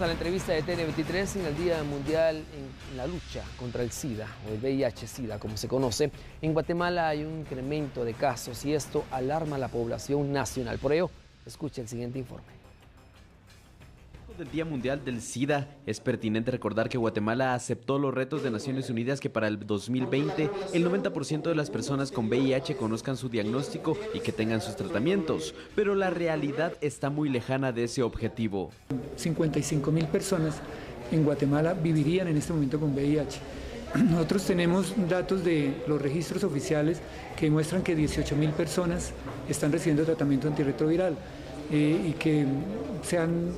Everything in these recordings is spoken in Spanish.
a la entrevista de TN23 en el Día Mundial en la lucha contra el SIDA, o el VIH-SIDA como se conoce. En Guatemala hay un incremento de casos y esto alarma a la población nacional. Por ello, escuche el siguiente informe. Del Día Mundial del SIDA, es pertinente recordar que Guatemala aceptó los retos de Naciones Unidas que para el 2020 el 90% de las personas con VIH conozcan su diagnóstico y que tengan sus tratamientos, pero la realidad está muy lejana de ese objetivo. 55.000 personas en Guatemala vivirían en este momento con VIH. Nosotros tenemos datos de los registros oficiales que muestran que 18.000 personas están recibiendo tratamiento antirretroviral y que se han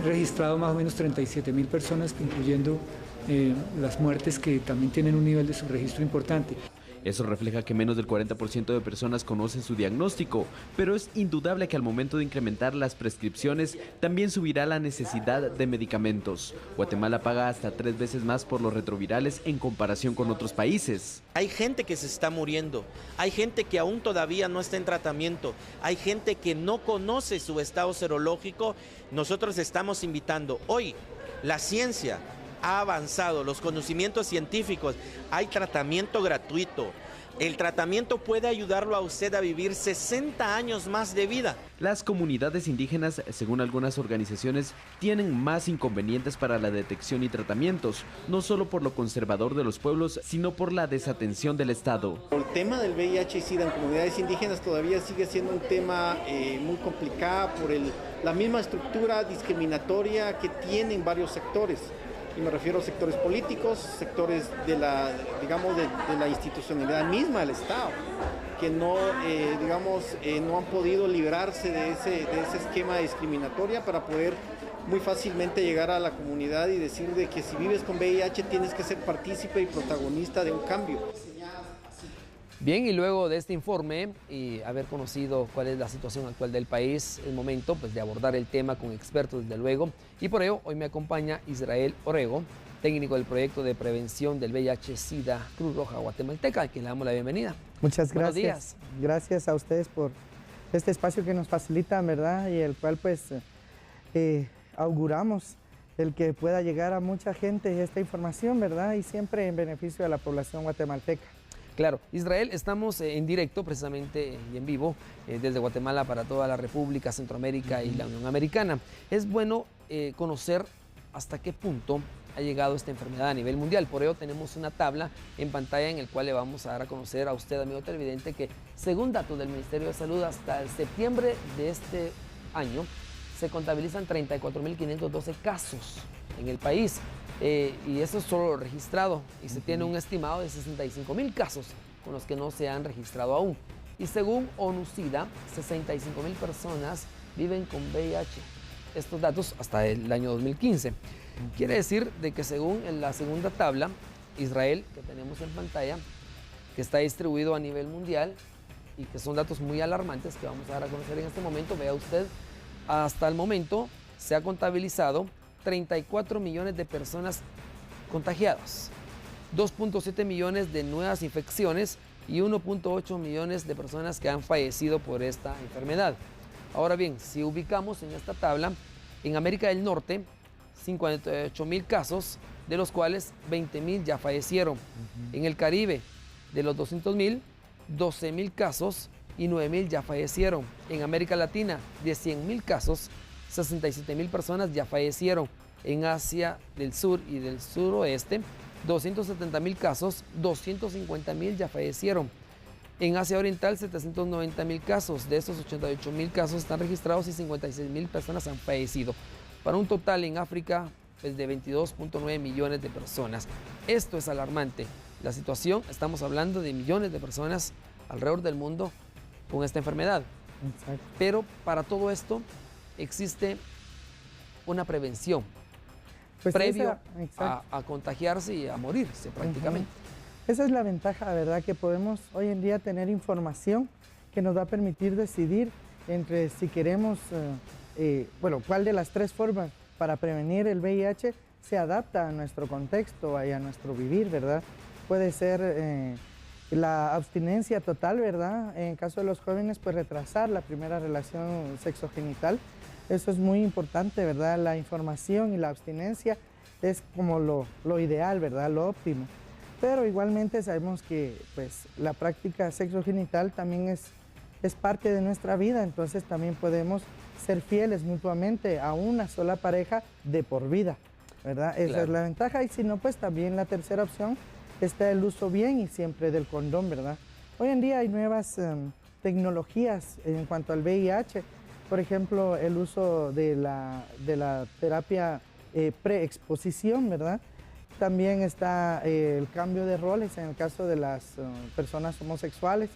registrado más o menos 37.000 personas, incluyendo las muertes que también tienen un nivel de subregistro importante. Eso refleja que menos del 40% de personas conocen su diagnóstico, pero es indudable que al momento de incrementar las prescripciones, también subirá la necesidad de medicamentos. Guatemala paga hasta 3 veces más por los retrovirales en comparación con otros países. Hay gente que se está muriendo, hay gente que aún todavía no está en tratamiento, hay gente que no conoce su estado serológico. Nosotros estamos invitando hoy, la ciencia ha avanzado, los conocimientos científicos, hay tratamiento gratuito. El tratamiento puede ayudarlo a usted a vivir 60 años más de vida. Las comunidades indígenas, según algunas organizaciones, tienen más inconvenientes para la detección y tratamientos, no solo por lo conservador de los pueblos, sino por la desatención del Estado. El tema del VIH y SIDA en comunidades indígenas todavía sigue siendo un tema muy complicado por la misma estructura discriminatoria que tienen varios sectores. Y me refiero a sectores políticos, sectores de la institucionalidad misma del Estado, que no han podido librarse de ese esquema discriminatorio para poder muy fácilmente llegar a la comunidad y decir de que si vives con VIH tienes que ser partícipe y protagonista de un cambio. Bien, y luego de este informe y haber conocido cuál es la situación actual del país, es momento pues, de abordar el tema con expertos, desde luego. Y por ello, hoy me acompaña Israel Orego, técnico del proyecto de prevención del VIH-Sida Cruz Roja Guatemalteca, a quien le damos la bienvenida. Muchas gracias. Buenos días. Gracias a ustedes por este espacio que nos facilitan, ¿verdad? Y el cual pues auguramos el que pueda llegar a mucha gente esta información, ¿verdad? Y siempre en beneficio de la población guatemalteca. Claro, Israel, estamos en directo precisamente y en vivo desde Guatemala para toda la República, Centroamérica y la Unión Americana. Es bueno conocer hasta qué punto ha llegado esta enfermedad a nivel mundial. Por ello tenemos una tabla en pantalla en el cual le vamos a dar a conocer a usted, amigo televidente, que según datos del Ministerio de Salud hasta el septiembre de este año se contabilizan 34.512 casos en el país. Y eso es solo lo registrado y se tiene un estimado de 65.000 casos con los que no se han registrado aún. Y según ONU-SIDA, 65.000 personas viven con VIH. Estos datos hasta el año 2015. Quiere decir de que según en la segunda tabla, Israel, que tenemos en pantalla, que está distribuido a nivel mundial y que son datos muy alarmantes que vamos a dar a conocer en este momento, vea usted, hasta el momento se ha contabilizado 34 millones de personas contagiadas, 2.7 millones de nuevas infecciones y 1.8 millones de personas que han fallecido por esta enfermedad. Ahora bien, si ubicamos en esta tabla, en América del Norte, 58.000 casos, de los cuales 20.000 ya fallecieron. En el Caribe, de los 200.000, 12.000 casos y 9.000 ya fallecieron. En América Latina, de 100.000 casos, 67.000 personas ya fallecieron. En Asia del Sur y del Suroeste, 270.000 casos, 250.000 ya fallecieron. En Asia Oriental, 790.000 casos. De estos, 88.000 casos están registrados y 56.000 personas han fallecido. Para un total en África pues, de 22.9 millones de personas. Esto es alarmante. La situación, estamos hablando de millones de personas alrededor del mundo con esta enfermedad. Exacto. Pero para todo esto existe una prevención Pues previo a contagiarse y a morirse prácticamente. Esa es la ventaja, ¿verdad? Que podemos hoy en día tener información que nos va a permitir decidir entre si queremos, cuál de las 3 formas para prevenir el VIH se adapta a nuestro contexto y a nuestro vivir, ¿verdad? Puede ser la abstinencia total, ¿verdad? En caso de los jóvenes, pues retrasar la primera relación sexogenital Eso es muy importante, ¿verdad? La información y la abstinencia es como lo ideal, ¿verdad? Lo óptimo. Pero igualmente sabemos que pues, la práctica sexogenital también es parte de nuestra vida, entonces también podemos ser fieles mutuamente a una sola pareja de por vida, ¿verdad? Esa es la ventaja. Y si no, pues también la tercera opción está el uso bien y siempre del condón, ¿verdad? Hoy en día hay nuevas tecnologías en cuanto al VIH, por ejemplo, el uso de la terapia preexposición, ¿verdad? También está el cambio de roles en el caso de las personas homosexuales.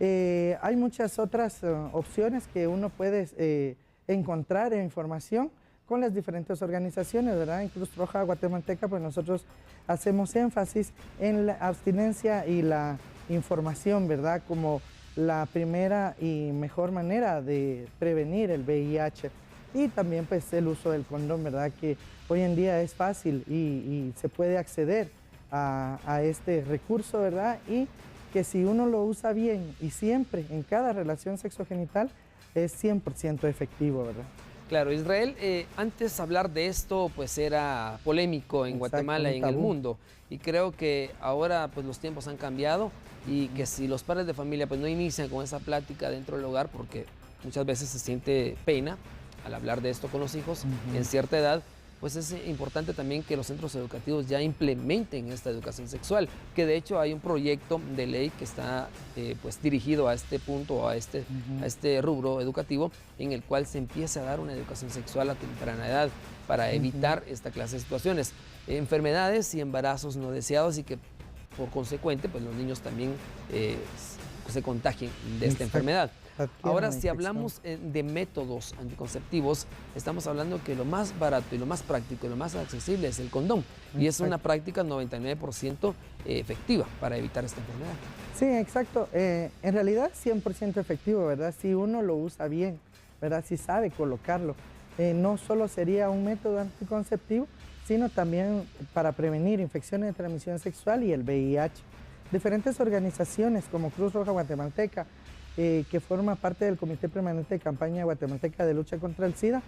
Hay muchas otras opciones que uno puede encontrar en información con las diferentes organizaciones, ¿verdad? En Cruz Roja Guatemalteca, pues nosotros hacemos énfasis en la abstinencia y la información, ¿verdad? Como la primera y mejor manera de prevenir el VIH. Y también pues el uso del condón, ¿verdad? Que hoy en día es fácil y se puede acceder a este recurso, ¿verdad? Y que si uno lo usa bien y siempre en cada relación sexogenital es 100% efectivo, ¿verdad? Claro, Israel, antes hablar de esto pues era polémico en Guatemala y en el mundo, y creo que ahora pues los tiempos han cambiado y que si los padres de familia pues no inician con esa plática dentro del hogar, porque muchas veces se siente pena al hablar de esto con los hijos en cierta edad, pues es importante también que los centros educativos ya implementen esta educación sexual, que de hecho hay un proyecto de ley que está pues dirigido a este punto, a este rubro educativo, en el cual se empieza a dar una educación sexual a temprana edad para evitar esta clase de situaciones, enfermedades y embarazos no deseados, y que por consecuente pues los niños también se contagien de esta enfermedad. Ahora, si hablamos de métodos anticonceptivos, estamos hablando que lo más barato y lo más práctico y lo más accesible es el condón. Y es una práctica 99% efectiva para evitar esta enfermedad. Sí, exacto. En realidad 100% efectivo, ¿verdad? Si uno lo usa bien, ¿verdad? Si sabe colocarlo. No solo sería un método anticonceptivo, sino también para prevenir infecciones de transmisión sexual y el VIH. Diferentes organizaciones como Cruz Roja Guatemalteca, que forma parte del Comité Permanente de Campaña Guatemalteca de Lucha contra el SIDA,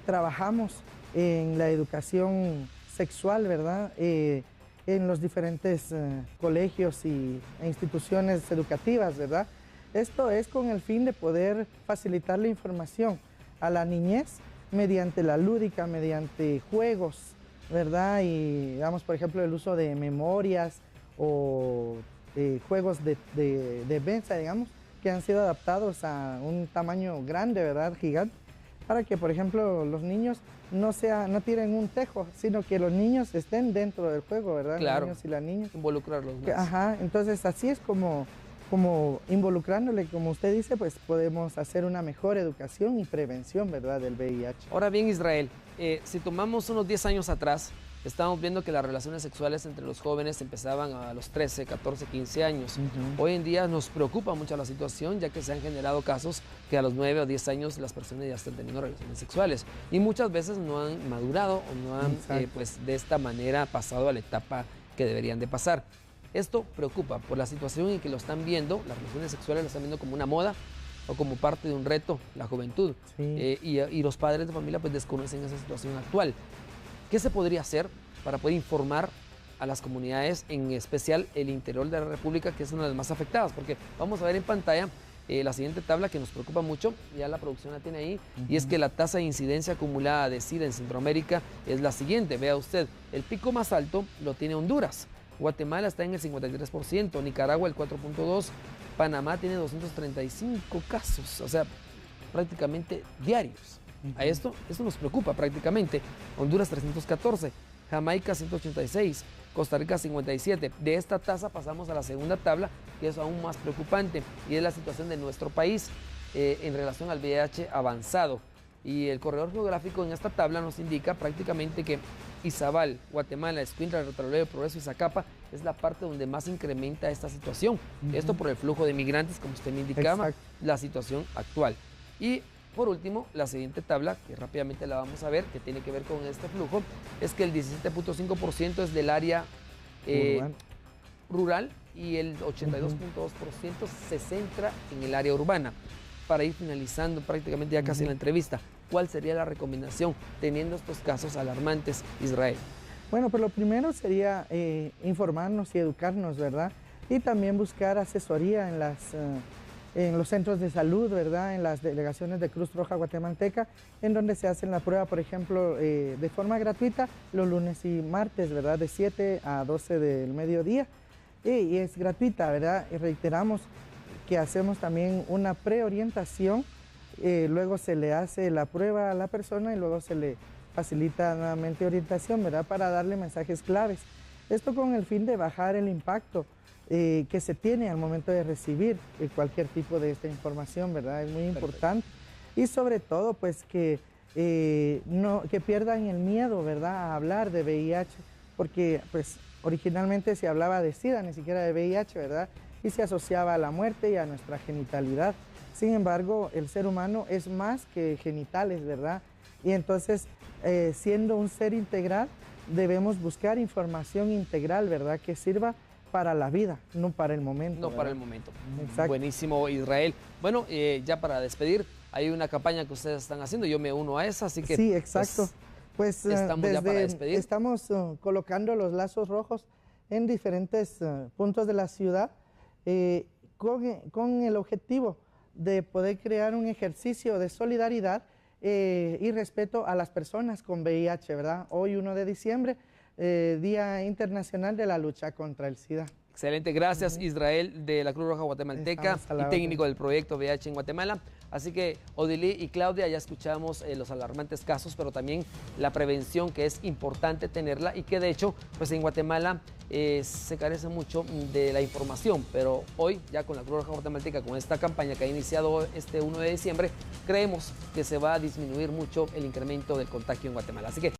trabajamos en la educación sexual, ¿verdad? En los diferentes colegios e instituciones educativas, ¿verdad? Esto es con el fin de poder facilitar la información a la niñez mediante la lúdica, mediante juegos, ¿verdad? Y digamos, por ejemplo, el uso de memorias o juegos de mesa, digamos, que han sido adaptados a un tamaño grande, ¿verdad? Gigante, para que, por ejemplo, los niños no tiren un tejo, sino que los niños estén dentro del juego, ¿verdad? Claro. Los niños y las niñas. Involucrarlos más. Ajá, entonces así es como involucrándole, como usted dice, pues podemos hacer una mejor educación y prevención, ¿verdad?, del VIH. Ahora bien, Israel, si tomamos unos 10 años atrás, estábamos viendo que las relaciones sexuales entre los jóvenes empezaban a los 13, 14, 15 años. Hoy en día nos preocupa mucho la situación, ya que se han generado casos que a los 9 o 10 años las personas ya están teniendo relaciones sexuales y muchas veces no han madurado o no han pues de esta manera pasado a la etapa que deberían de pasar. Esto preocupa por la situación en que lo están viendo, las relaciones sexuales lo están viendo como una moda o como parte de un reto, la juventud. Y los padres de familia pues desconocen esa situación actual. ¿Qué se podría hacer para poder informar a las comunidades, en especial el interior de la República, que es una de las más afectadas? Porque vamos a ver en pantalla la siguiente tabla que nos preocupa mucho, ya la producción la tiene ahí, y es que la tasa de incidencia acumulada de SIDA en Centroamérica es la siguiente. Vea usted, el pico más alto lo tiene Honduras, Guatemala está en el 53%, Nicaragua el 4.2%, Panamá tiene 235 casos, o sea, prácticamente diarios. A esto nos preocupa prácticamente. Honduras 314, Jamaica 186, Costa Rica 57. De esta tasa pasamos a la segunda tabla, que es aún más preocupante, y es la situación de nuestro país en relación al VIH avanzado. Y el corredor geográfico en esta tabla nos indica prácticamente que Izabal, Guatemala, Escuintla, Retroleo, Progreso y Zacapa es la parte donde más incrementa esta situación. Esto por el flujo de migrantes, como usted me indicaba, la situación actual. Y por último, la siguiente tabla, que rápidamente la vamos a ver, que tiene que ver con este flujo, es que el 17.5% es del área rural y el 82.2% se centra en el área urbana. Para ir finalizando prácticamente ya casi la entrevista, ¿cuál sería la recomendación teniendo estos casos alarmantes, Israel? Bueno, pues lo primero sería informarnos y educarnos, ¿verdad? Y también buscar asesoría en los centros de salud, ¿verdad? En las delegaciones de Cruz Roja Guatemalteca, en donde se hacen la prueba, por ejemplo, de forma gratuita los lunes y martes, ¿verdad? De 7 a 12 del mediodía. Y es gratuita, ¿verdad? Y reiteramos que hacemos también una preorientación, luego se le hace la prueba a la persona y luego se le facilita nuevamente orientación, ¿verdad? Para darle mensajes claves. Esto con el fin de bajar el impacto que se tiene al momento de recibir cualquier tipo de esta información, ¿verdad? Es muy importante. Y sobre todo, pues, que pierdan el miedo, ¿verdad? A hablar de VIH, porque, pues, originalmente se hablaba de SIDA, ni siquiera de VIH, ¿verdad? Y se asociaba a la muerte y a nuestra genitalidad. Sin embargo, el ser humano es más que genitales, ¿verdad? Y entonces, siendo un ser integral, debemos buscar información integral, ¿verdad? Que sirva para la vida, no para el momento. No ¿verdad? para el momento. Exacto. Buenísimo, Israel. Bueno, ya para despedir, hay una campaña que ustedes están haciendo, yo me uno a esa, así que... Sí, exacto. Pues estamos ya para despedir. Estamos colocando los lazos rojos en diferentes puntos de la ciudad con el objetivo de poder crear un ejercicio de solidaridad y respeto a las personas con VIH, ¿verdad? Hoy, 1 de diciembre, Día Internacional de la Lucha contra el SIDA. Excelente, gracias Israel de la Cruz Roja Guatemalteca y técnico del proyecto VIH en Guatemala. Así que Odilí y Claudia, ya escuchamos los alarmantes casos, pero también la prevención, que es importante tenerla y que de hecho pues en Guatemala se carece mucho de la información, pero hoy ya con la Cruz Roja Guatemalteca, con esta campaña que ha iniciado este 1 de diciembre, creemos que se va a disminuir mucho el incremento del contagio en Guatemala. Así que